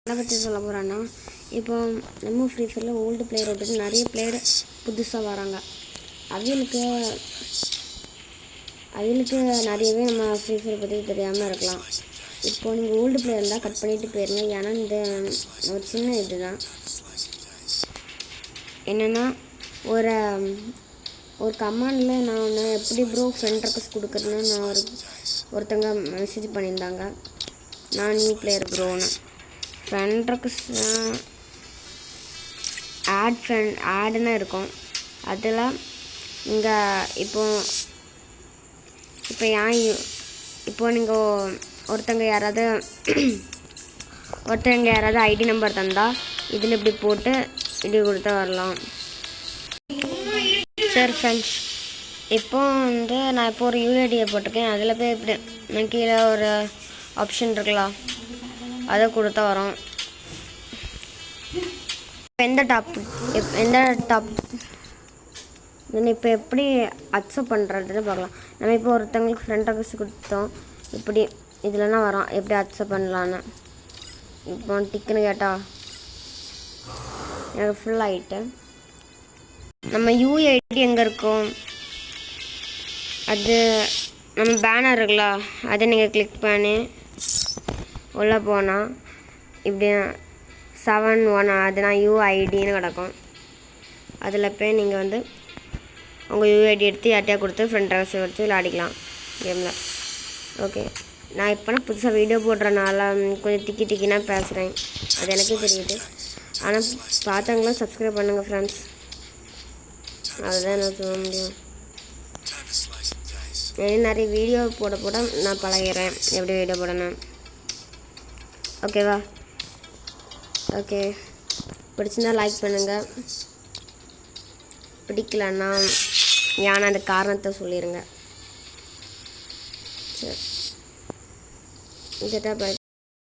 அதை பற்றி சொல்ல போகிறேன்னா, இப்போ நம்ம ஃப்ரீ ஃபயரில் ஓல்டு பிளேயர் விட்டுட்டு நிறைய பிளேயர் புதுசாக வராங்க. அவங்களுக்கு நிறையவே நம்ம ஃப்ரீ ஃபயர் பற்றி தெரியாமல் இருக்கலாம். இப்போது நீங்கள் ஓல்டு பிளேயர் இருந்தால் கட் பண்ணிவிட்டு போயிருங்க. ஏன்னா இந்த ஒரு சின்ன இதுதான் என்னென்னா, ஒரு கமாண்டில் நான் ஒன்று எப்படி ப்ரோ ஃப்ரெண்ட் ரெக்வஸ்ட் கொடுக்குறேன்னு ஒருத்தங்க மெசேஜ் பண்ணியிருந்தாங்க. நான் நியூ பிளேயர் ப்ரோன்னு ஃப்ரெண்ட் ரெக்வஸ்ட் ஆடுன்னு இருக்கும். அதில் இங்கே இப்போ நீங்கள் ஒருத்தங்க யாராவது ஐடி நம்பர் தந்தால் இதில் இப்படி போட்டு இப்படி கொடுத்தா வரலாம். சரி ஃப்ரெண்ட்ஸ், இப்போ நான் ஒரு யூஐடியை போட்டிருக்கேன். அதில் போய் இப்படி நான் கீழே ஒரு ஆப்ஷன் இருக்கலாம், அதை கொடுத்தா வரும். எந்த டாப் இப்போ எப்படி அக்செப்ட் பண்ணுறதுன்னு பார்க்கலாம். நம்ம இப்போ ஒருத்தவங்களுக்கு ஃப்ரெண்ட் ரெக்வஸ்ட் கொடுத்தோம். இப்படி இதில்னா வரோம் எப்படி அக்செப்ட் பண்ணலான்னு. இப்போ டிக்குன்னு கேட்டால் எனக்கு ஃபுல் ஆகிட்டு நம்ம யூஐடி எங்கே இருக்கும், அது நம்ம பேனர் இருக்குல்ல, அதை நீங்கள் கிளிக் பண்ணி உள்ளே போனால் இப்படி 7-1 அதுனா யூஐடின்னு கிடக்கும். அதில் போய் நீங்கள் உங்கள் யூஐடி எடுத்து யார்ட்டையா கொடுத்து ஃப்ரெண்ட் ரெக்வஸ்ட் வச்சு விளையாடிக்கலாம் கேமில். ஓகே, நான் இப்போனா புதுசாக வீடியோ போடுறனால கொஞ்சம் திக்கினா பேசுகிறேன், அது எனக்கே தெரியுது. ஆனால் பார்த்தவங்களும் சப்ஸ்கிரைப் பண்ணுங்கள் ஃப்ரெண்ட்ஸ், அதுதான் நான் சொல்ல முடியும். நிறைய வீடியோ போட நான் பழகிறேன் எப்படி வீடியோ போடணும். ஓகேவா? ஓகே, பிடிச்சிருந்தா லைக் பண்ணுங்கள், பிடிக்கலன்னா ஏன்னா அந்த காரணத்தை சொல்லிடுங்க. சரி, பை.